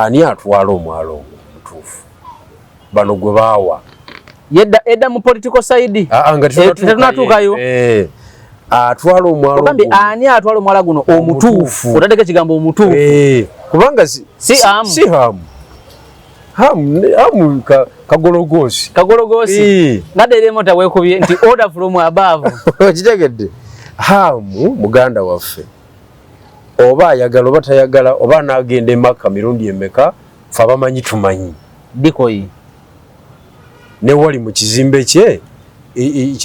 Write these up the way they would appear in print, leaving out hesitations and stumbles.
ani atwala omwalo omutuufu bano gwe baawa edda mu political side nga tunatuukayo atwala omwalo ogambe ani atwala omwala guno omutuufu otadeko ekigambo omutuufu kubanga si hamu kagologosi nadde remota wekubye nti order from above kitegedde hamu muganda waffe oba ayagala oba tayagala oba n'agenda emaka mirundi emeka fe abamanyi tumanyi dikoyi ne wali mu kizimbe kye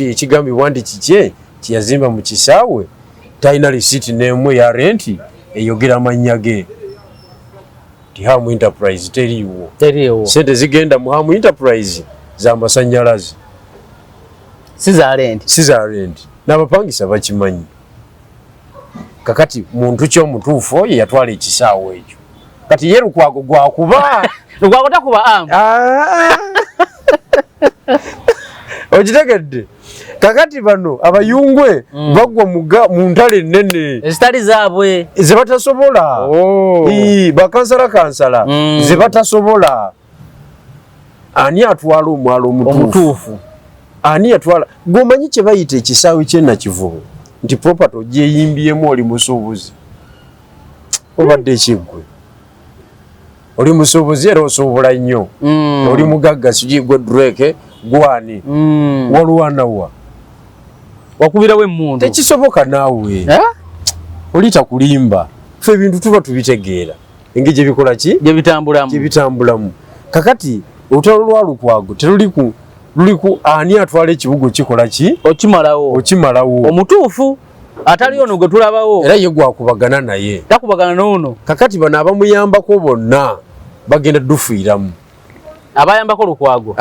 ekigambibwa nti kikye kyeyazimba mu kisaawe talina risiiti n'emu ya renti eyogera amannya ge ti Hamu Enterprise teriiwo sente zigenda mu Hamu Enterprise za masannyalaze si za renti n'abapangisa bakimanyi kakati muntu ky'omutuufu oyo yatwala ekisaawe ekyo kati ye Lukwago gwakuba Lukwago takuba amu okitegedde kakati bano abayungwe bagwa mu ntale ennene ezitali zaabwe ze batasobola bakansala ze batasobola ani atwala omwalo omutuufu ani atwala gwomanyi kye bayita ekisaawe ky'ennakivubo nti property ogyeyimbyemu oli musuubuzi obadde ekiggwe oli musuubuzi era osuubula nnyo oli mugagga sigigwe Drake gwani walwanawa wakubirawo emmundu tekisoboka naawe oli takulimba fe ebintu tuba tubitegeera engeri gye bikola ki gye bitambulamu kakati olutalo lwa Lukwago teruliku ani atwala ekibugo kikola ki okimalawo omutuufu atali ono gwe tulabawo era ye gwakubagana naye takubagana n'ono kakati bano abamuyambako bonna bagenda dufiiramu abayambako Lukwago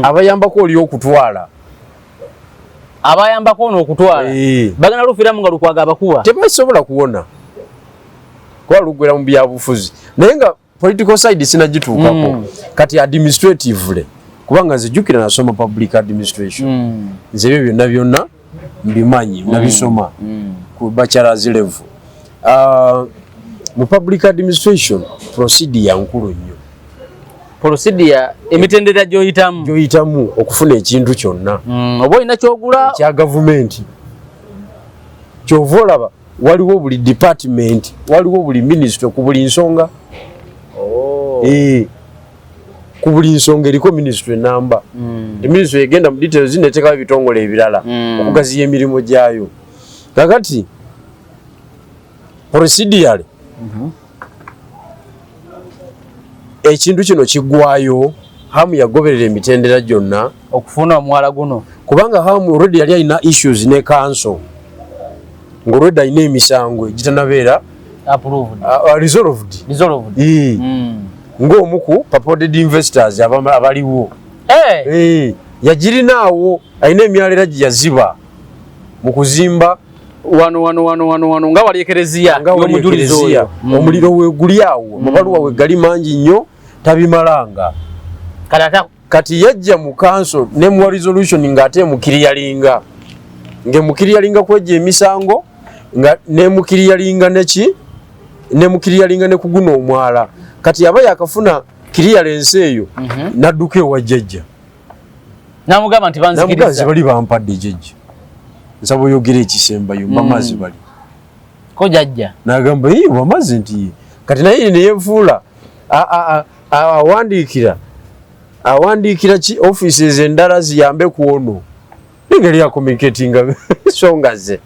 abayambako oli okutwala abayambako ono okutwala bagenda lufiiramu nga Lukwago abakuba tebasobola kuwona kuba lugwera mu byabufuzi naye nga political side sinagituukako kati administratively kubanga nze jjukira nasoma public administration nze ebyo byonna mbimanyi nabisoma ku bachelor's level mu public administration procedure nkulu nnyo procedure emitendera gyoyitamu okufuna ekintu kyonna oba olina kyogula kya gavumenti kyova olaba waliwo buli department waliwo buli ministry ku buli nsonga ku buli nsonga eriko ministry namba ministry egenda mu details neteekawo ebitongole ebirala okugaziya emirimu gyayo kakati procedure ekintu kino kiggwayo Hamu yagoberera emitendera gyonna okufuna omwala guno kubanga Hamu already yali alina issues ne council ng'olwedde alina emisango egitanabeera resolved ng'omu ku purported investors abaliwo yagirinaawo alina emyalira gye yaziba mu kuzimba wano nga wali ekereziya y'omujulizi oyo omuliro weeguli awo amabaluwa weegali mangi nnyo tabimalanga kati yajja mu council ne mu resolution ng'ate emukiriyalinga ng'emukiriyalinga kwejja emisango nga nemukiriyalinga nemukiriyalinga ne kuguna omwala kati aba yakafuna clearance eyo nadduka ewa jjajja namugamba nti banzikiriza bali bampadde jjajja nsaba oyogera ekisembayo mbamazi bali ko jjajja nagamba wamazi nti kati naye neyefuula awandiikira ki offices endala ziyambe ku ono engeri ya communicatinga songa ze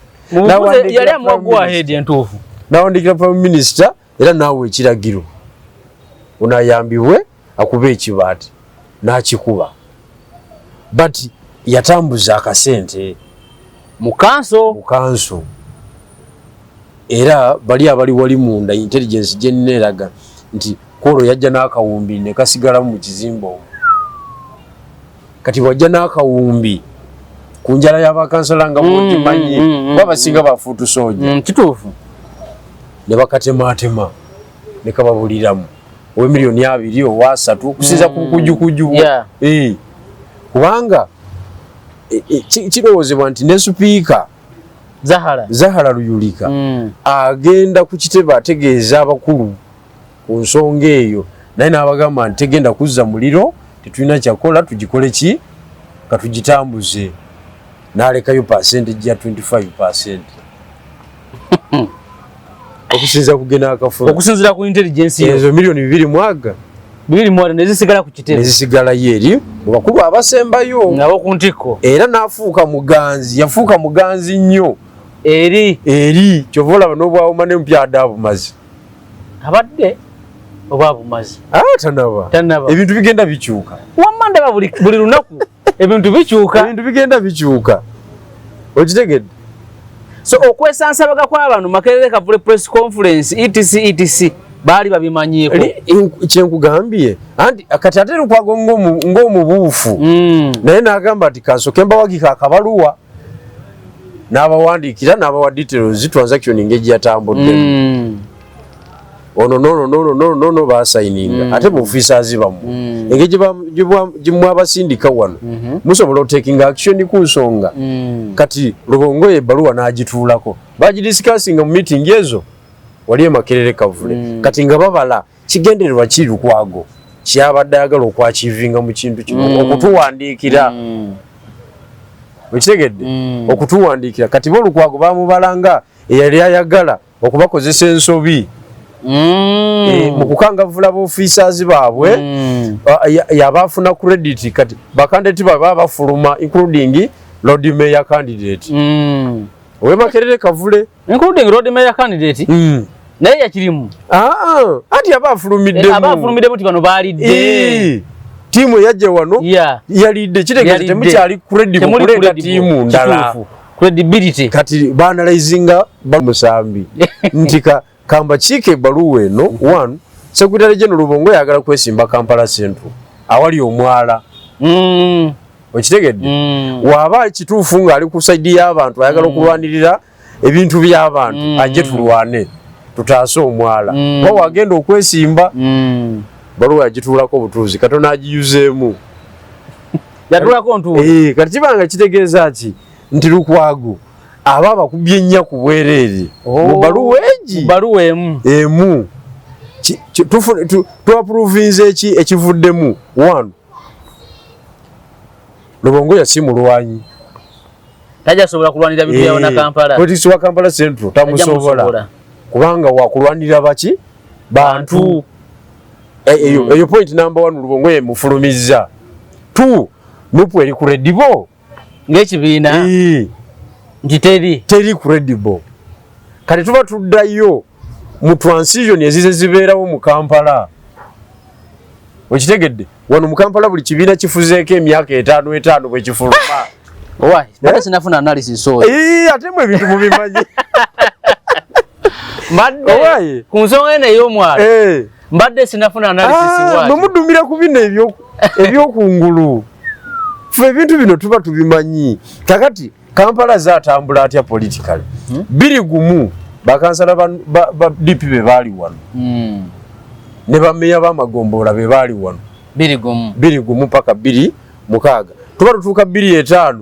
yali amuwaguwa ahead entuufu nawandikira prime minister era naawe ekiragiro onayambibwe akuba ekibaati n'akikuba but yatambuza akasente mu kanso era bali abali wali munda intelligence gye eraga nti kolo yajja n'akawumbi ne kasigalamu mu kizimba omwo kati wajja n'akawumbi ku njala y'abakansala nga mukimanyi babasinga bafuutu sooja kituufu ne bakatemaatema ne kababuliramu owe miliyoni 2 owa 3 kusinza ku kujukuju kubanga kirowoozebwa nti ne supiika Zahara Luyulika agenda ku kitebe ategeeza abakulu ku nsonga eyo naye n'abagamba nti tegenda kuzza muliro tetulina kyakola tugikole ki katugitambuze n'alekayo percentage ya 25% okusinza kugena akafulo okusinzira ku intelligence ezo milioni 2 mwaga 2 mwaga nezisigala ku kitebe nezisigala yeri mu bakulu abasembayo nabo ku ntiko era n'afuuka muganzi yafuuka muganzi nnyo eri kyovola bano bwawoma n'empyada abumazi abadde oba bumazi tanaba ebintu bigenda bikyuka wamanda buli lunaku ebintu bigenda bikyuka okitegedde so okwesansabaga kw'abantu Makerere Kavule press conference etc baali babimanyiiko kyenkugambye anti kati ate Lukwago ng'omubuufu naye n'agamba ati kansoke mbawagika akabaluwa n'abawandiikira n'abawa details transaction engeri yatambudde ono basayininga ate mu officers bamu engeri gyemwabasindika wano musobola otaking action ku nsonga kati Lubongo ebbaluwa n'agituulako bagidiscussinga mu meeting ezo wali Makerere Kavule kati nga babala kigendererwa kiri Lukwago kyabadde ayagala okwachivinga mu kintu kino okutuwandiikira wekitegedde okutuwandiikira kati bo Lukwago bamubalanga eyali ayagala okubakozesa ensobi mu kukangavula officers baabwe yabafuna credit kati bakandidate baba bafuluma including Lord Mayor candidate we Makerere Kavule including Lord Mayor candidate naye yakirimu ati abafulumidde muti bano baalidde tiimu yajja wano yalidde kitegeeza temukyali credible kuleeta tiimu ndala credibility kati baanalizinga bamusambi nti kamba kiike ebbaluwa eno 1 Secretary General Lubongo yagala kwesimba Kampala Central awali omwala okitegedde waba ekituufu ng'ali ku saidi y'abantu ayagala okulwanirira ebintu by'abantu ajje tulwane tutaase omwala wa wagenda okwesimba baluwa yagituulako obutuuzi Katonda agiyuzeemu yatulako ntuuzi kati kibanga kitegeeza ki nti Lukwago aba bakubye ennaku bwereere mu baluwa egi baluwa emu tuaprovinze ekivuddemu 1 Lubongo yasimulwanyi tajasobola kulwanira bintu byawo na Kampala politics wa Kampala Central tamusobola kubanga wakulwanira baki bantu eyo point number 1 Lubongo yemufulumizza 2 nupu eri credible ng'ekibiina nti teri credible kati tuba tuddayo mu transition ezize zibeerawo mu Kampala okitegedde wano mu Kampala buli kibiina kifuzeeko emyaka 5 bwe kifuluma mbadde sinafuna analysis ate mu ebintu mubimanyi mbadde ku nsonga eno ey'omwalo mbadde sinafuna analysis mwe muddumira ku bino ebyokungulu ffe ebintu bino tuba tubimanyi kakati Kampala zaatambula atya politically 2 bakansala ba DP be baali wano ne bameya b'amagomboola be baali wano 2 paka 2 mukaaga tuba tutuuka 2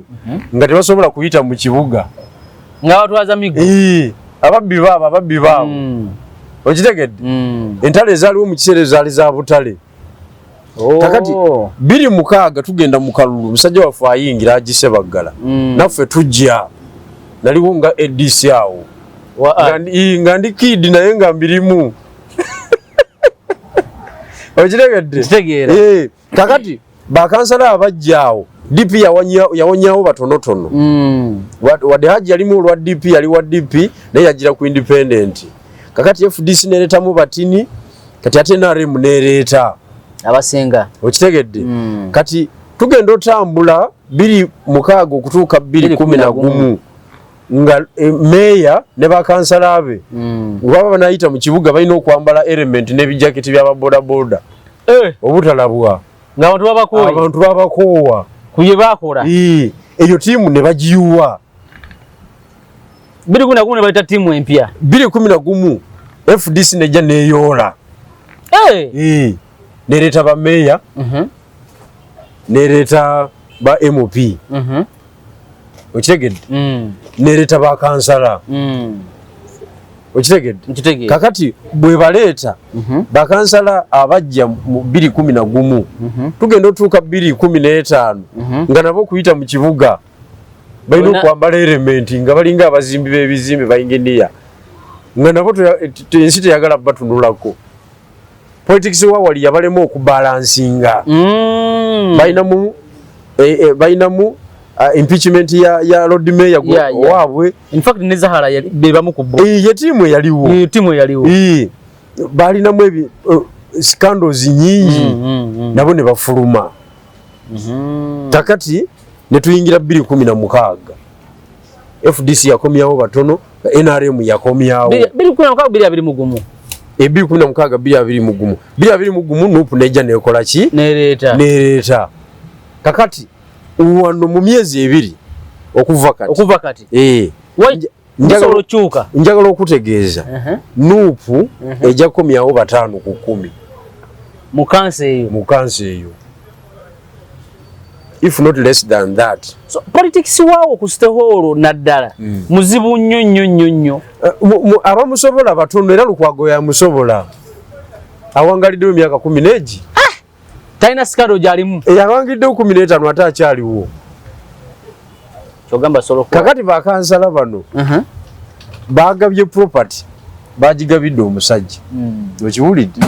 nga tebasobola kuyita mu kibuga nga batwaza migo ababbi baabo okitegedde entale ezaaliwo mu kiseera ezaali za butale kakati 2 tugenda mu kalulu musajja waffe ayingira agise baggala naffe tujja naliwo nga ADC awo nga ndi kid naye nga mbirimu okitegedde kakati bakansala abajjaawo DP yawonyawo batonotono wadde Haji yalimu olwa DP yali wa DP naye yagira ku independent kakati FDC nereetamu batini kati ate NRM nereeta abasinga okitegedde kati tugenda otambula 2 okutuuka 2 nga meya ne bakansala be baba banayita mu kibuga balina okwambala element n'ebijaketi by'ababodaboda obutalabwa ng'abantu babakoowa kuye bakola eyo tiimu ne bagiyuwa 2 ne bayita tiimu empya 2 FDC nejja neeyoola nereeta bameya nereeta ba MP okitegedde nereeta bakansala okitegedde kakati bwe baleeta bakansala abajja mu 2011 tugenda otuuka 2015 nga nabo okuyita mu kibuga balina okwambala elementi nga balinga abazimbi b'ebizimbe bayinginiya nga nabo ensi teyagala batunulako politics wawali yabalemu okubalansinga balinamu impeachment ya Lord Mayor waabwe in fact ne Zahara bebamu kubbo ye timu yaliwo balinamu scandals nyingi nabo ne bafuluma kakati ne tuyingira 2016 FDC yakomyawo batono NRM yakomyawo 2016 2016 nupu neja nekola ki nereta kakati wano mu myezi ebiri okuva kati njagala okutegeeza nupu ejja komyawo 5 ku 10 mu kansa eyo if not less than that. So politics waawo ku stehoro naddala muzibu nnyo abamusobola batono era Lukwago ya musobola awangalidde emyaka 10 neji taina skado jalimu yawangidde 15 ate akyaliwo kyogamba solo kakati bakansala bano bagabye property bagigabidde omusajja okiwulidde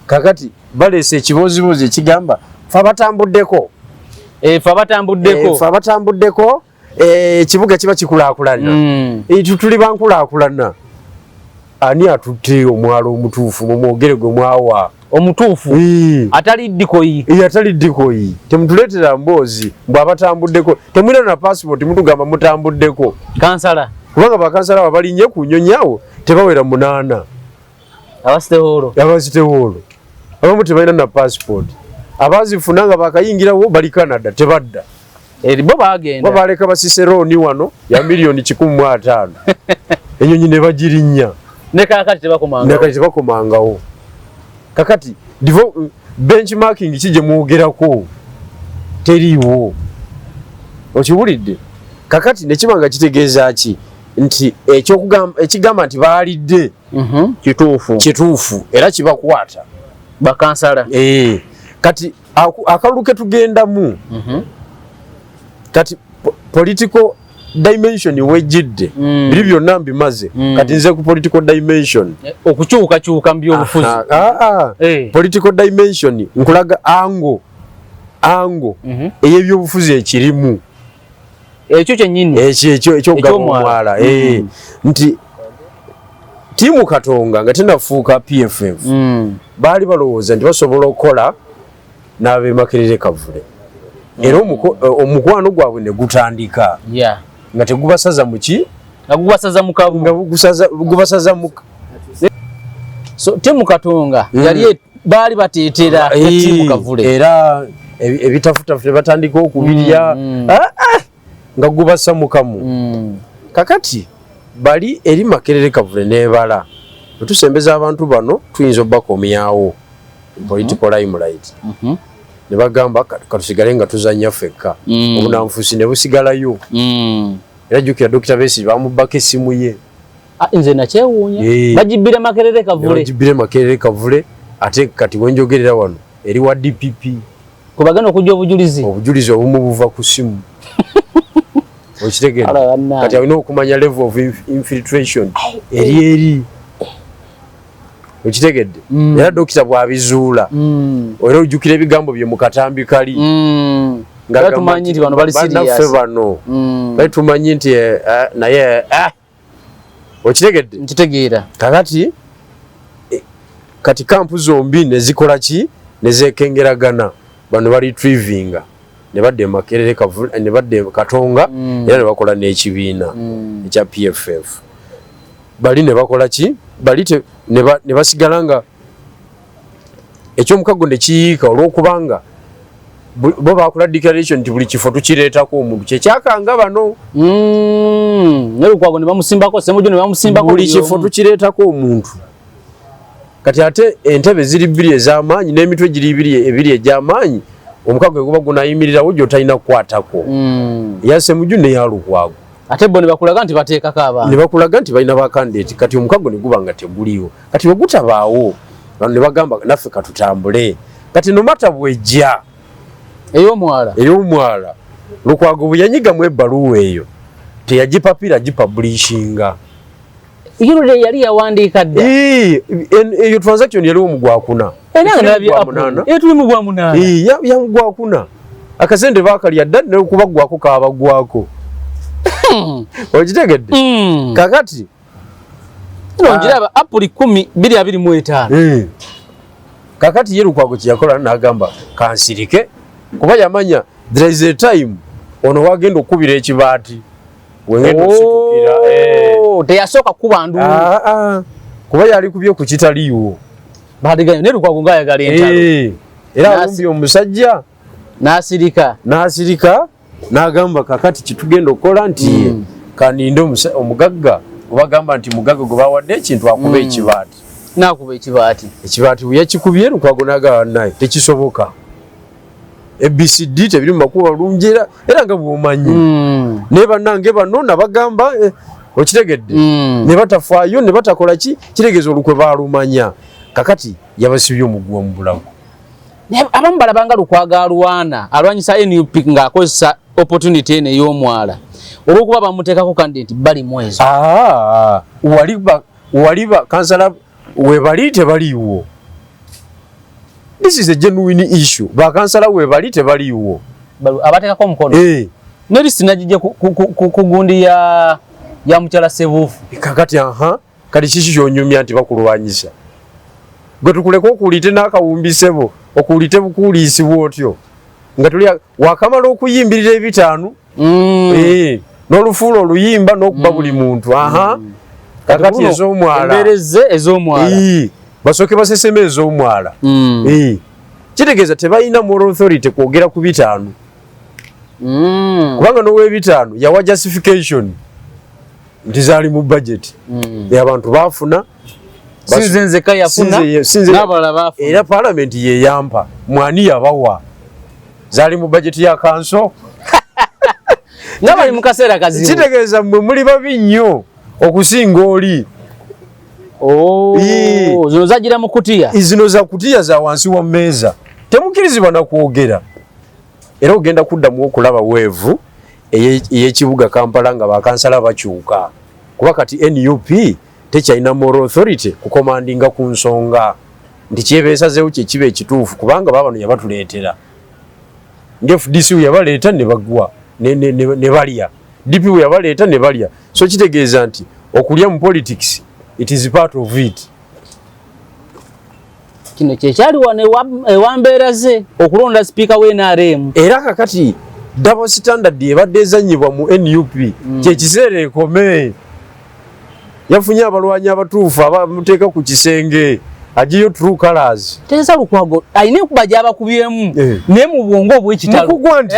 kakati baleese ekibozibozi ekigamba fa batambuddeko ekibuga kiba kikulaakulana tuli bankulaakulana ani atutte omwalo omutuufu mumwogere gwe mwawa omutuufu atali ddikoyi temutuleetera mboozi bw'abatambuddeko temwina na passport mutugamba mutambuddeko kansala kubanga bakansala babalinye ku nnyonyawo tebawera 8 abasitewoolo abamu tebalina na passport abazifuna nga bakayingirawo bali Canada tebadda bo bagenda baleka basiseroni wano ya milioni 15 enyonyi ne bagirinnya ne kakati tebakomangawo kakati benchmarking kije muogerako teriiwo okiwulidde kakati nekibanga kitegeeza ki nti ekigamba nti baalidde kituufu era kibakwata bakansala kati akalulu ke tugendamu kati political dimension wejjidde biri byonna mbimaze kati nze ku political dimension okukyukakyuka mu byobufuzi political dimension nkulaga ango ey'ebyobufuzi ekirimu ekyo kyennyini ekyogabomwala nti tiimu Katonga nga tenafuuka PFF baali balowooza nti basobola okukola n'ab'e Makerere Kavule era omukwano gwabwe ne gutandika nga tegubasaza muki gubasaza mu so tiimu Katonga yali baali bateetera tiimu Kavule era ebitafutafu batandika okubirya nga gubasa mukamu kakati bali eri Makerere Kavule nebala tusembeza abantu bano tuyinza bakomyawo political limelight ne bagamba katusigale nga tuzanya fekka obunanfusi ne busigalayo era jukira Dr. Besi bamubaka esimu ye nze nakyewuunya bagibire Makerere Kavule ate kati wenjogerera wano eri wa DPP kubagana okujja obujulizi obumu buva ku simu okitegedde kati alina okumanya level of infiltration eri okitegedde era dokita bwabizuula era ojjukira ebigambo bye mu katambi kali nga tumanyi nti bano bali serious bano bali tumanyi nti naye okitegedde nkitegeera kakati kati kampu zombi nezikola ki nezekengeragana bano bali retrievinga ne badde Makerere Kavule ne badde Katonga era ne bakola n'ekibiina ekya PFF bali ne bakola ki bali ne basigala nga ekyomukago ne kiyiika olw'okubanga bo bakola declaration nti buli kifo tukireetako omuntu kyekyakanga bano ne Lukwago ne bamusimbako Ssemujju ne bamusimbako buli kifo tukireetako omuntu kati ate entebe ziri 2 ez'amaanyi n'emitwe giri 2 egy'amaanyi omukago guba gunayimirirawo gy'otalina kukwatako ya Ssemujju ne ya Lukwago ate bo ne bakulaga nti bateekako abantu ne bakulaga nti balina ba candidate kati omukago ne gubanga teguliwo kati bwe gutabaawo bano ne bagamba naffe katutambule kati no matter bwejja ey'omwala Lukwago bwe yanyigamu ebbaluwa eyo teyagipapira gipublishinga Yiro yali yawandiika dda eyo transaction yali omugwakuna tuli mu gwa munana ya mugwakuna akasente bakalya dda ne kubagwako kabagwako okitegedde kakati nonjiraba April 10 2025 kakati ye Lukwago kyakola n'agamba kansirike kuba yamanya there is a time ono wagenda okubira ekibaati wengenda okusitukira teyasooka kuba ndu kuba yali kubye ku kitaliiwo badiganya ne Lukwago ngayagala entalo era alumbi omusajja n'asirika n'agamba kakati kitugenda okukola nti kaninde omugagga obagamba nti mugagga gwe bawadde ekintu akuba ekibaati n'akuba ekibaati bwe yakikubye Lukwago n'agamba naye tekisoboka ABCD tebiri mu makuba bulungi era nga bw'omanyi ne bannange bano nabagamba okitegedde ne batafaayo ne batakola kitegeeza olukwe baalumanya kakati yabasibye omugwa mu bulago abamu balabanga Lukwago alwanyisa NUP ng'akozesa opportunity eno ey'omwala olw'okuba bamuteekako candidate bali mwezo waliba kansala webali tebaliiwo. This is a genuine issue. Bakansala webali tebaliiwo. Abateekako omukono. Ne list najije ku gundi ya mukyala Sebufu. Kakati kali kiki kyonyumya nti bakulwanyisa. Gwe tukuleko okulite n'akawumbisebo okulite bukuliisibwa otyo nga tuli wakamala okuyimbirira ebitaanu n'olufuulo oluyimba n'okuba buli muntu kakati ez'omwala embereze ez'omwala basooke baseseme ez'omwala kitegeeza tebalina moral authority kwogera ku bitaanu kubanga n'ow'ebitaanu yawa justification nti zaali mu budget abantu baafuna sinzeka yafuna n'abalala baafuna era parliament yeyampa mwani yabawa zaali mu budget ya kanso nga bali mu kaseera kazibu kitegeeza mmwe muli babi nnyo okusinga oli zino zagira mu kutiya zino za kutiya za wansi wa mmeeza temukkirizibwa na kwogera era ogenda kuddamu okulaba weevu ey'ekibuga Kampala nga bakansala bakyuka kuba kati NUP tekyalina moral authority kukomandinga ku nsonga nti kyebeesazeewo kyekiba ekituufu kubanga babano yabatuleetera nga FDC yabaleeta ne bagwa ne balya DP yabaleeta ne balya so kitegeeza nti okulya mu politics it is part of it. Kino kyekyali wano ewambeera ze okulonda speaker w'NRM era kakati double standard ebadde ezannyibwa mu NUP kyekiseera ekome yafunye abalwanyi abatuufu abamuteeka ku kisenge agiyo true colors teesa Lukwago alina okuba gy'abakubyemu naye mu bwongo obw'ekitalo mukugwa nti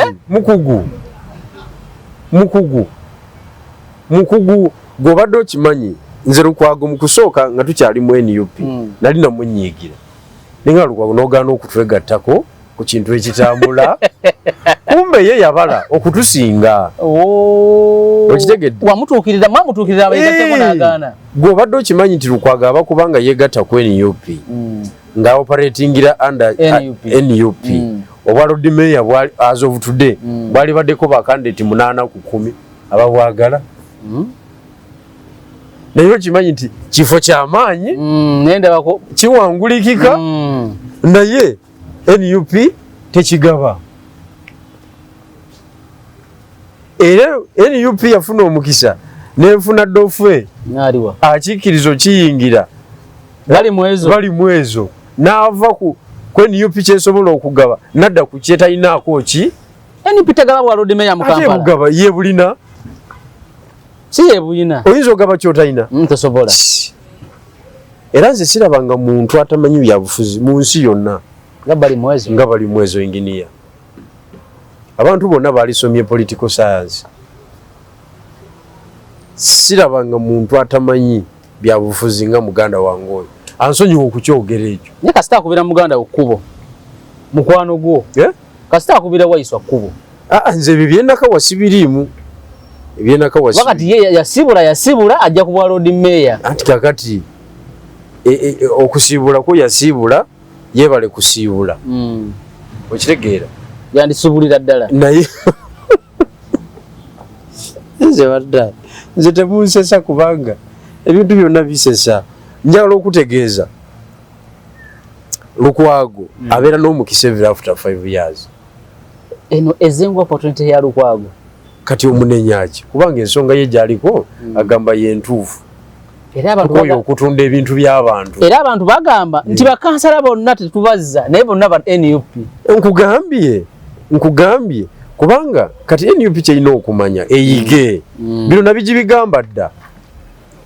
mukugu gw'obadde okimanyi nze Lukwago mu kusooka nga tukyali mu NUP nali namunyiigira naye nga Lukwago n'ogaana okutwegattako ku kintu ekitambula kumbe ye yabala okutusinga okitegedde wamutuukirira mwamutuukirira abeegatteko n'agaana gw'obadde okimanyi nti Lukwago abakubanga yeegatta ku NUP nga operatingira under NUP obwa Lord Mayor as of today bwali baddeko ba candidate 8 ku 10 ababwagala naye okimanyi nti kifo ky'amaanyi nendabako kiwangulikika naye NUP tekigaba era NUP yafuna omukisa nenfuna dofwe akiikirizo kiyingira bali mwezo n'ava ku NUP kyesobola okugaba nadda ku kyetalinaako ki NUP tegaba bwa Lord Mayor mu Kampala bugaba ye bulina si ye bulina oyinza ogaba kyotalina tosobola era nze sirabanga muntu atamanyi byabufuzi mu nsi yonna nga bali mwezo engineer abantu bonna balisomye political science sirabanga muntu atamanyi byabufuzi nga muganda wange oyo ansonyiwa okukyogera ekyo naye kasita akubira muganda okkubo mukwano gwo kasita akubira wayiswa kkubo nze ebyo byendaka wasibiriimu ebyena kawasi wakati ye yasibula ajja kubwa road mayor anti kakati okusibula ko yasibula yebale kusibula okitegeera yandisubulira ddala naye nze wadda nze temunsesa kubanga ebintu byonna bisesa njagala okutegeeza Lukwago abeera n'omukisa every after 5 years eno ezengu opportunity ya Lukwago kati omunenyaaki kubanga ensonga ye gyaliko agamba yentuufu era abantu oyo okutunda ebintu by'abantu era abantu bagamba nti bakansala bonna tetubazza naye bonna ba NUP nkugambye kubanga kati NUP kyerina okumanya eyige bino nabigibigamba dda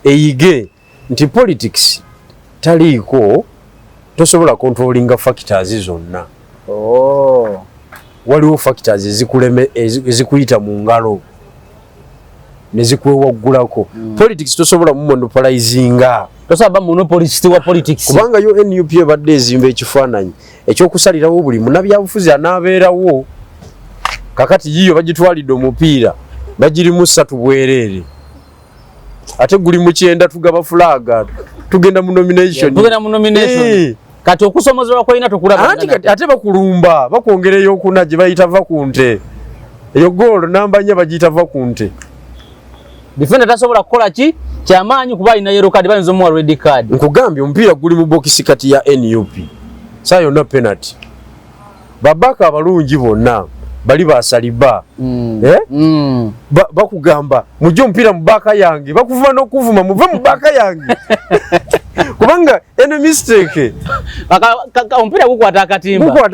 eyige nti politics taliiko tosobola controllinga factors zonna waliwo factors ezikuyita mu ngalo nezikwewaggulako politics tosobola monopolizinga tosaba monopolist wa politics kubanga yo NUP ebadde ezimba ekifaananyi ekyokusalirawo buli munnabyabufuzi anaabeerawo kakati yiyo bagitwalidde omupiira bagirimu 3 bwereere ate guli mu 9 tugaba flaga tugenda mu nomination kati okusomozebwa kwalina tukulaba ate bakulumba bakwongereyo okuna gye bayita vakunte eyo goal namba 4 bagiyita vakunte defender tasobola kukola ki kyamaanyi kuba alina yellow card bayinza omuwa red card nkugambye omupiira guli mu bokisi kati ya NUP saa yonna penalty babaka abalungi bonna bali basaliba bakugamba mujje omupiira mu baka yange bakuva n'okuvuma muve mu baka yange kubanga ene mistake omupiira gukwata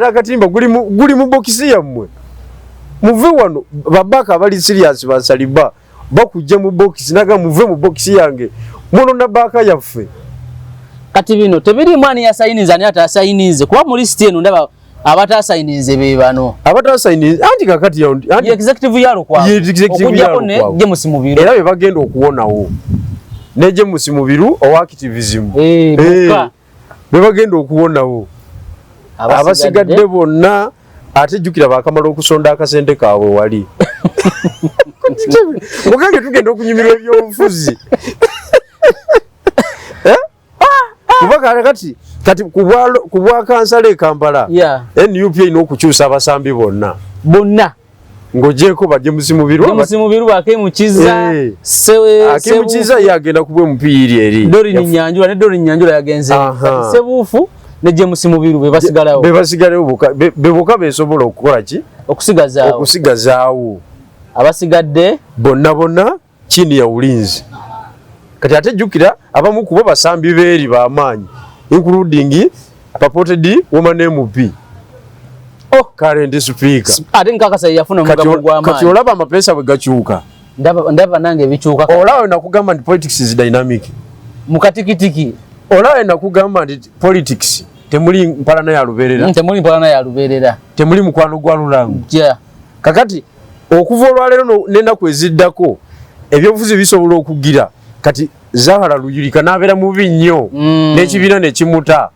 akatimba guli mu bokisi yammwe muve wano babaka abali serious basaliba bakujja mu bokisi naga muve mu bokisi yange muno na baka yaffe kati bino tebiri mwani ya sayiniza ani atasayinize kuba mu list eno ndaba abatasayinize be bano abatasayinize anti kakati ya executive yalo kwa okujjako ne James Mubiru era be bagenda okuwonawo ne James Mubiru owa activism be bagenda okuwonawo abasigadde bonna ate jukira bakamala okusonda akasente kaabwe wali mugange tugenda okunyumirwa ebyobufuzi kubanga kati kubwa kansala e Kampala NUP ino okukyusa abasambi bonna ng'ogyeko ba James Mubiru akemukiza yagenda kubwa omupiiri eri Dorin Nyanjula yagenze Sebuufu ne James Mubiru bebasigalawo beboka besobola okukola ki okusigazaawo abasigadde bonna chini ya ulinzi kati ate jukira abamu kubo basambi beeri b'amaanyi including purported woman MP current speaker ate nkakasa yafuna mugambo gw'amaanyi kati olaba amapesa bwe gakyuka ndaba nange bikyuka olaba nakugamba nti politics is dynamic mukatikitiki olaba nakugamba nti politics temuli mpalana ya lubeerera temuli mukwano gwa lulango kakati okuva olwaleero n'ennaku eziddako ebyobufuzi bisobola okugira kati Zahara Luyirika n'abeera mubi nnyo n'ekibiina ne kimuta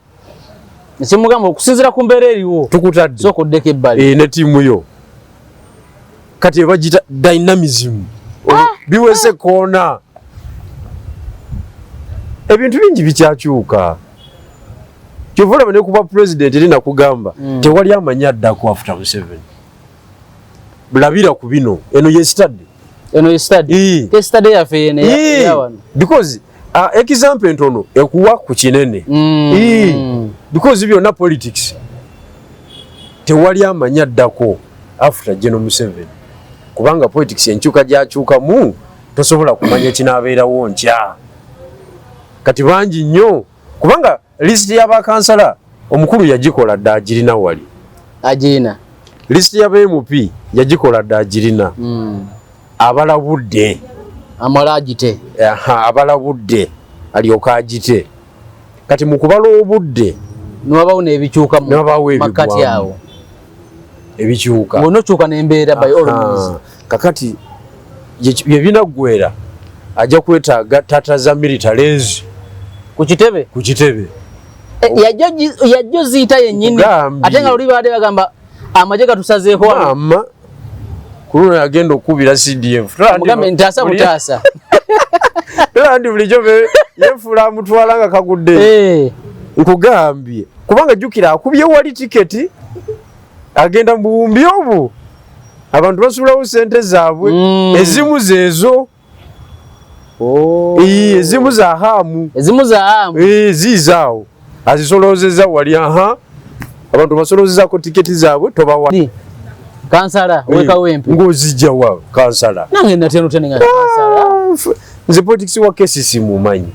nekimugamba okusinziira ku mbeera eriwo tukutadde sooka oddeko ebbali ne ttiimu yo kati ebagita dynamism biwese koona ebintu bingi bikyakyuka kyova olaba ne kuba president eri nakugamba tewali amanya addako after Museveni bulabira ku bino eno yestudy yaffe eno because example ntono ekuwa ku kinene because byonna politics tewali amanya addako after General Museveni kubanga politics enkyuka gyakyukamu tosobola kumanya kinaabeerawo nkya kati bangi nnyo kubanga list y'abakansala omukulu yagikola dda agirina wali agirina list y'aba-MP yagikola dda agirina abalabudde amalagite abalabudde alyoka agite kati mu kubala obudde niwabawo n'ebikyuka makati awo ebikyuka ng'onokyuka n'embeera by all means kakati byebinaggwera ajja kwetaaga tata za militaries ku kitebe yajjo ziyita yennyini ate nga luli baadde bagamba amagye gatusazeeko mama kuno yagenda okubira CDF mugambe ntasa mutasa ndi bulijjo yefula mutwala nga kagudde nkugambye kubanga jukira akubye wali tiketi agenda mu buwumbi obwo abantu basulawo sente zaabwe ezimu zezo ezimu za hamu zizaawo azisolozeza wali abantu basolozezako tiketi zaabwe tobawa kansala wekawempe ng'ozijja wa kansala nange nateno teninga kansala nze politics wa kesi mumanyi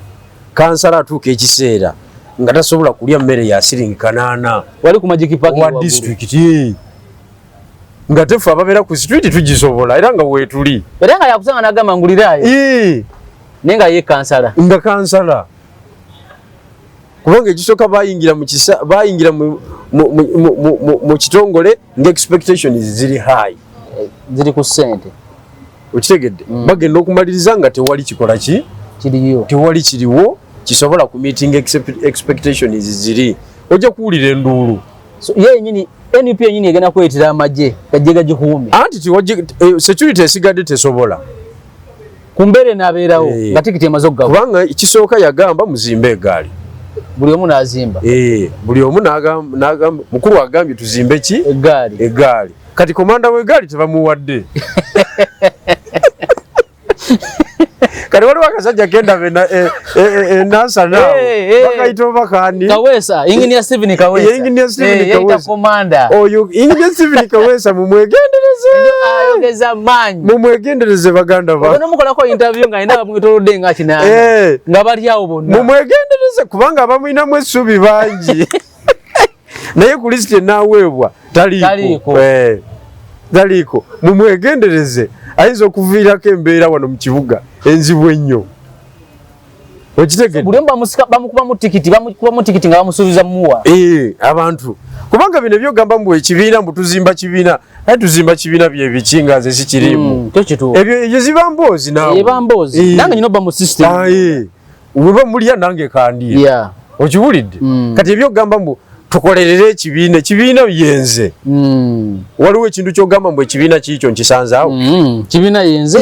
kansala atuuka ekiseera nga tasobola kulya mmere ya siringi 8 wali ku Magic Park wa district nga tefu ababeera ku street tugisobola era nga weetuli era nga yakusanga nagamba ngulirayo nenga ye kansala nga kansala kubanga ekisooka bayingira mu kitongole nga expectations ziri high ziri ku sente okitegedde bagenda okumaliriza nga tewali kikola kiriyo tewali kiriwo kisobola ku meeting expectations ziri ojja kuwulira enduulu ye yenyini NUP yenyini egenda kwetera amagye gajje gagikuume anti security esigadde tesobola kumbere nabeerawo nga tikiti emaze okugawa kubanga ekisooka yagamba muzimbe egaali buli omu n'azimba buli omu n'agamba mukulu agambye tuzimbe ki egaali kati komanda w'egaali tebamuwadde kati waliwo akasajja kendaba enansa naawo bakayita obakani Kaweesa Engineer Stephen Kaweesa komanda oyo Engineer Stephen Kaweesa ayogeza maanyi mumwegendereze baganda ba ono mukolako interview nga ina bamwitolodde nga kinana nga bali awo bonna mumwegendereze kubanga abamwinamu essubi bangi naye ku lisiti enaaweebwa taliiko mumwegendereze ayinza okuviirako embeera wano mu kibuga enzibu ennyo okitegedde buli bamukubamu tikiti nga bamusuubiza mumuwa abantu kubanga bino ebyogamba mbu ekibiina mbu tuzimba kibiina naye tuzimba kibiina byebiki nga nze sikirimu ebyo ziba mboozi naawe nange nyina obba mu system weba mulya nange kandiye okiwulidde kati ebyogamba mbu tukolerere ekibiina yenze waliwo ekintu kyogamba mbu ekibiina kiikyo nkisanzaawo kibiina yenze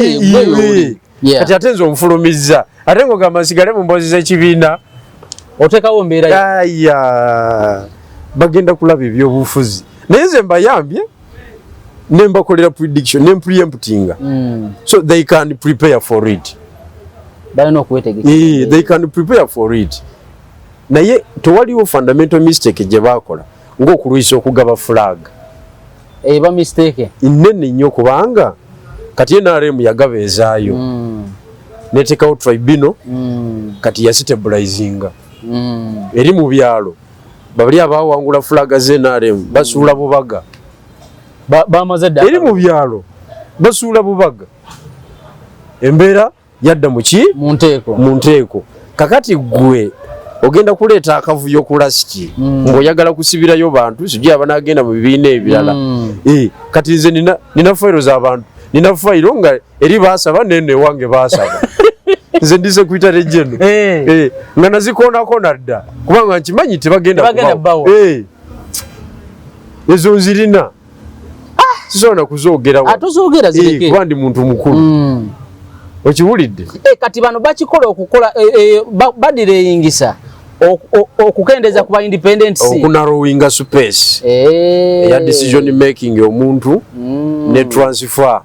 kati ate nze omufulumizza ate ng'ogamba nsigale mu mboozi z'ekibiina oteekawo mbeera bagenda kulaba ebyobufuzi naye nze mbayambye ne mbakolera prediction ne preemptinga so they can prepare for it balina okwetegeka they can prepare for it naye tewaliwo fundamental mistake gye baakola ng'okulwisa okugaba flag eba mistake inene nnyo kubanga kati NRM yagaba ezaayo neteekawo tribunal kati yastabilizinga eri mu byalo babali abawangula flaga z'NRM basuula bubaga eri mu byalo basuula bubaga embeera yadda mu nteeko kakati gwe ogenda kuleeta akavuyo ku lasiti ng'oyagala kusibirayo bantu sijja abanagenda mu bibiina ebirala kati nze nina fayiro z'abantu nina fayiro nga eri baasaba nene wange baasaba nze ndise kwita rejeno nga nazikoonakona dda kubanga nkimanyi tebagenda kubawo ezo nzirina sisobola kuzoogerawo kuba ndi muntu mukulu okiwulidde kati bano bakikola okukola badireyingisa okukendeza kuba independence okunarrowinga space eya decision making omuntu ne transfer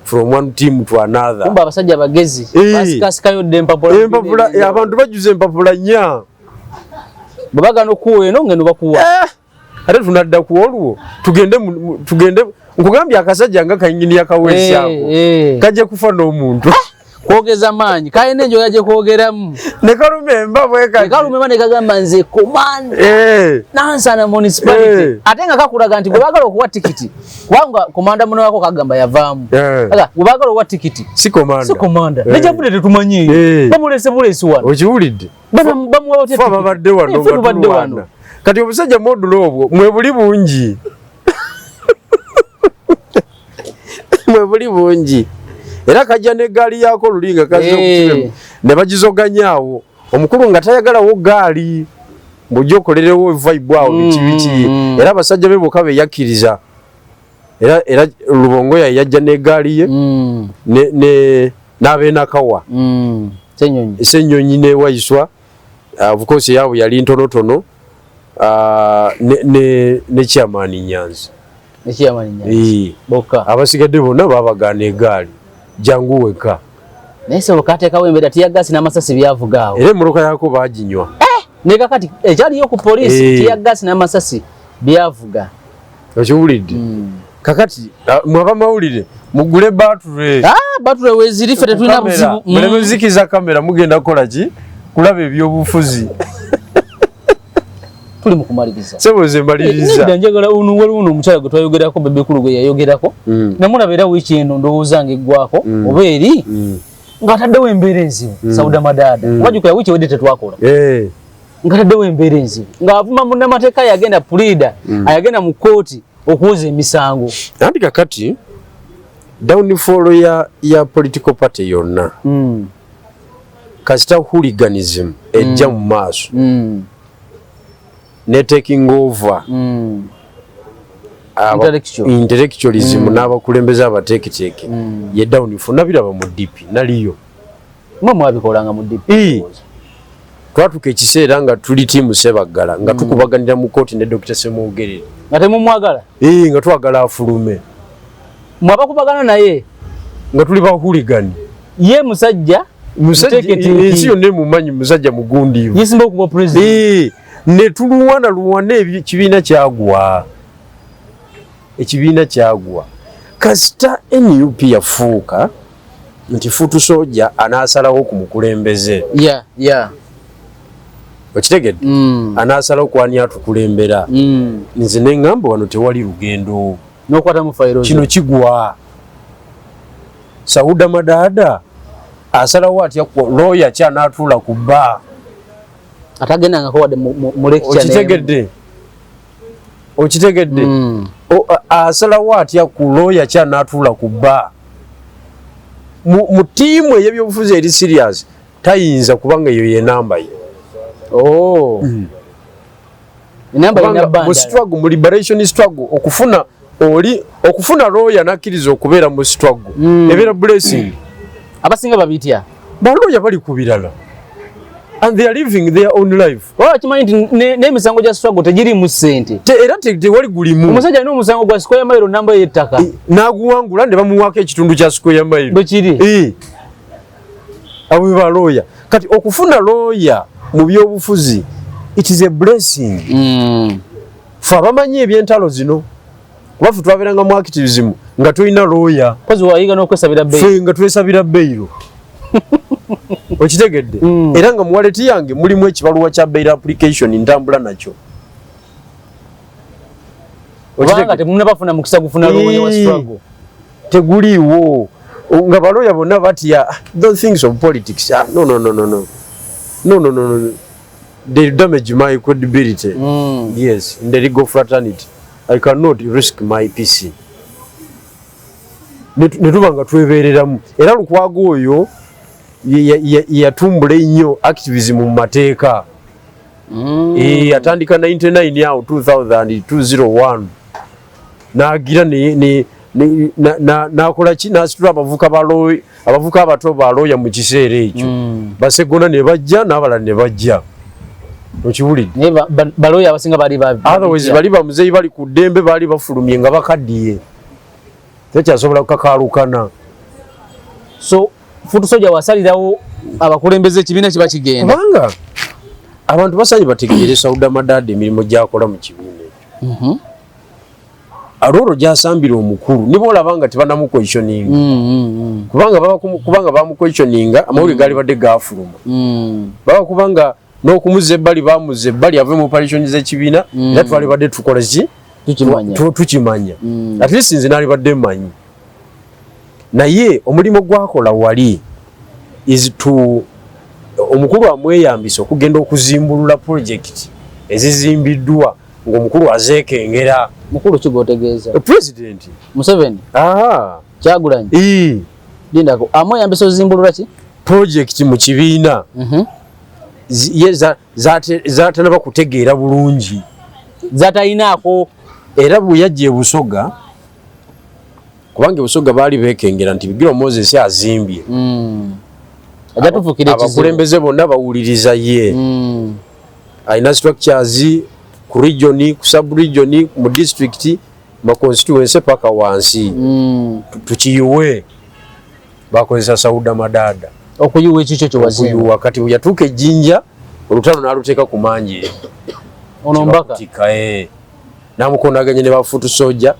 from one team to another kumba abasajja bagezi basikasikayo empapula abantu bajuze empapula nnya babaga nokuwa eno ngeno bakuwa ate tunadda ku olwo tugende nkugambye akasajja nga Engineer Kaweesa ako kajja kufa n'omuntu kwogeza maanyi kayina enjo yaje kwogeramu ne kalume embabwe ne kagamba nze command nansana municipality ate nga kakulaga nti bwebagala okuwa tikiti kubanga komanda muno wako kagamba yavaamu bwebagala okuwa tikiti si komanda nejavude tetumanyi bamulese bulesi wano okiwulidde babadde wano kati obusajja modulo obwo mwebuli bungi mwebuli bungi era kajja n'eggaali yaako lulinga kaze ne bagizoganyaawo omukulu nga tayagalawo gaali mbujja okolerewo vibe awo biki era abasajja be bokka beeyakkiriza era Lubongo yajja n'eggaali ye ne n'ab'enakawa Ssenyonyi ne Waiswa of course yaabwe yali ntonotono ne Chairman Nyanzi abasigadde bonna babagaana eggaali jangu weka naye sobokateekawo embeera tiyagasi n'amasasi byavugaawo era emmotoka yaako baaginywa ne kakati ekyaliyo ku poliisi tiyagasi n'amasasi byavuga okiwulidde kakati mwaba mawulire mugule batule weziri ffe tetulina buzibu mulemezikiza kamera mugenda kukola ki kulaba ebyobufuzi tuli mu kumaliriza seboze mbaliriza njagala waliwo omukyala gwe twayogerako bebekulu gwe yayogerako namulaba era wiiki eno ndowooza ng'eggwako oba eri ng'ataddewo embeera enzibu Sauda Madada wajjukira wiiki wedde tetwakola ng'ataddewo embeera enzibu ng'avuma munnamateeka yagenda pulida ayagenda mu kkooti okuwoza emisango anti kakati downfall ya political party yonna kasita hooliganism ejja mu maaso ne taking over intellectualism n'abakulembeze abateeketeeke ye downfall nabiraba mu DP naliyo mwe mwabikolanga mu DP twatuka ekiseera nga tuli tiimu Sebaggala nga tukubaganira mu kooti ne Dr. Semwogerere nga temumwagala nga twagala afulume mwabakubagana naye nga tuli ba hooligan ye musajja ensi yonna emumanyi musajja mugundiivu yesimba okuba president ne tuluwana ekibiina kyagwa kasita NUP yafuuka nti futu soja anaasalawo ku mukulembeze okitegedde anaasalawo kwani atukulembera nze ne ŋŋamba wano tewali lugendo n'okwata mu fayiro kino kigwa Sauda Madada asalawo atya lawyer ki anaatuula ku bba atagendangako wadde mu lecture okitegedde asalawo atya ku lawyer ki anaatuula ku bba mu tiimu ey'ebyobufuzi eri serious tayinza kubanga eyo yenamba ye mu struggle mu liberation struggle okufuna lawyer nakkiriza okubeera mu struggle ebeera blessing abasinga babitya baloya bali ku birala and they are living their own life kimanyi nti n'emisango gya struggle tegiri mu ssente era tewali gulimu omusajja alina omusango gwa square mile namba y'ettaka n'aguwangula ne bamuwaako ekitundu kya square mile bwe kiri abo be balooya kati okufuna lawyer mu byobufuzi it is a blessing fe abamanyi ebyentalo zino kuba fe twabeeranga mu activism nga tulina lawyer fe nga twesabira beyiro okitegedde era nga mu waleti yange mulimu ekibaluwa kya bail application ntambula nakyo temunabafuna mukisa gufuna lawyer wa struggle teguliiwo nga baloya bonna batya those things of politics no they damage my credibility yes in the legal fraternity I cannot risk my peace netuba nga twebeereramu era Lukwago oyo yatumbula ennyo activism mu mateeka atandika 99 awo 2001 n'agira n'akola ki n'asitula abavuka abato ba lawyer mu kiseera ekyo Basegona ne bajja n'abalala ne bajja okiwulidde baloya abasinga otherwise bali bamuzeeyi bali ku ddembe baali bafulumye nga bakaddiye tekyasobola kukakalukana so futu soja wasalirawo abakulembeze ekibiina kiba kigenda kubanga abantu basanyi bategeere Sauda Madada emirimu gyakola mu kibiina ekyo Aroro gyasambira omukulu nibo olabanga tebanamukwestioninga kubanga bamukwestioninga amawulire gaali badde gafuluma baba kubanga n'okumuza ebbali bamuza ebbali ave mu operation z'ekibiina era twali badde tukola ki tukimanya at least nze naali badde mmanyi naye omulimu gwakola wali is to omukulu amweyambisa okugenda okuzimbulula project ezizimbiddwa ng'omukulu azeekengera mukulu kigotegeeza president Museveni Kyagulanyi lindako amweyambisa ozimbulula ki project mu kibiina zatanaba kutegeera bulungi zatayinaako era bwe yajja e Busoga Kubange Busoga bali bekengera nti Bigiro Moses azimbye. Ajja tufukire kizibu. Abakulembeze bonna bawuliriza ye. Aina structures ku region, ku sub region, mu district, ma constituency paka wansi. Tukiyuwe. Bakozesa Sauda Madada. Okuyuwa ekicho kyo wazimba. Okuyuwa kati yatuke Jinja, olutalo naluteeka ku manje. Onombaka. Namukondaganye ne bafutu soja.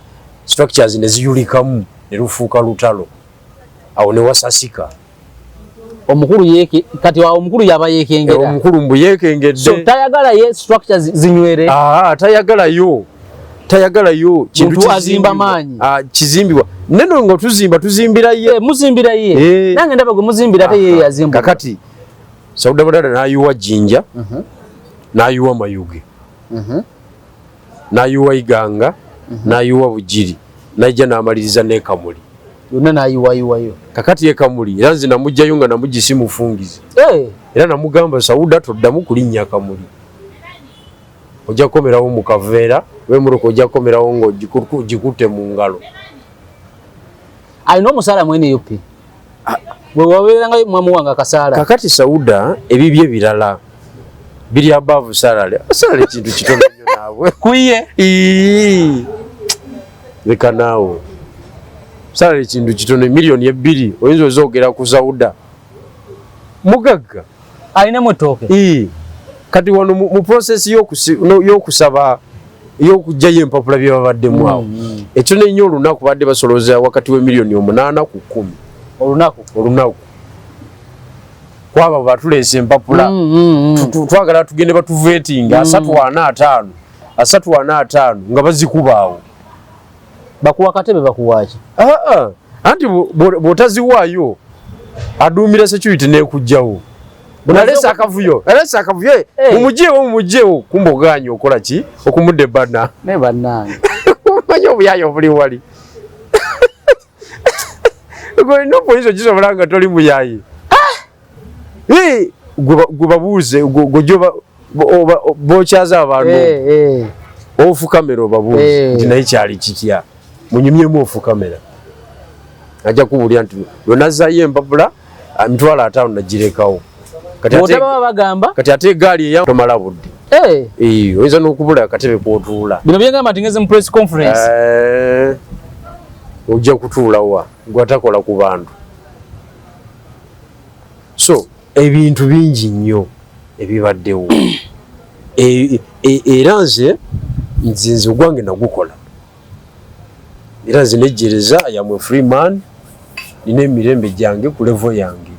Structures neziyulikamu ne lufuuka lutalo. Awo ne wasasika. Omukulu yeke kati wa omukulu yaba yekengera. Omukulu mbu yekengedde. So tayagala ye structures zinywere. Tayagala yo. Tayagala yo kintu azimba manyi. Kizimbibwa. Neno ngo tuzimbira ye. Muzimbira ye. Nange ndaba gwe muzimbira ate ye yazimba. Kakati Sauda Madada nayuwa Jinja. Nayuwa Mayuge. Nayuwa Iganga. Nayuwa Bugiri. Najja namaliriza ne Kamuli. Yonna nayuwa yo. Kakati ye Kamuli era nze namujjayo nga namugisi mufungizi. Era namugamba Sauda toddamu kulinnya Kamuli. Ojja komerawo mu kaveera, we muruko ojja komerawo ngo jikute mu ngalo. Alina omusala mwene yopi. Bwe wabeeranga mwamuwanga kasala. Kakati Sauda ebibye birala. Biri above salary. Salary kintu kitono nnyo naabwe. Kuiye. Leka naawo. Salary kintu kitono milioni 2 oyinza ozogera ku Sauda. Mugagga. Alina motoke. Kati wano mu process y'okusaba y'okujjayo empapula bye babaddemu awo. Ekyo nnyo olunaku badde basoloza wakati we milioni 8 ku 10. Olunaku. Kwaba batuleese empapula. Twagala tugende batuvetinga 345 nga bazikubaawo. Bakuwa katebe bakuwaaki. Anti bwotaziwaayo aduumira security n'ekujjawo. Bunalesa akavuyo. Alesa akavuyo. Mumujjewo kumboganya okola ki? Okumudde bana. Ne bannange. Manyo buyayo buli wali. Go no poiso kisobola nga toli muyayi. Gubabuuze gojoba bokyaza abantu. Ofu kamera obabuuze. Nti naye kyali kitya. Munyumyemu ofu kamera. Ajja kubulya nti lonazayo empapula amitwala 5 nagirekawo. Kati ate gaali ya tomala budde. Oyinza n'okubula akatebe kwotuula. Bino byengamba nti ngeze mu press conference. Ojja kutuula wa gwatakola ku bantu. So ebintu bingi nnyo ebibaddewo. Era nze ogwange nagukola. Era nze nejjereza yamwe free man nina emirembe gyange ku level yange.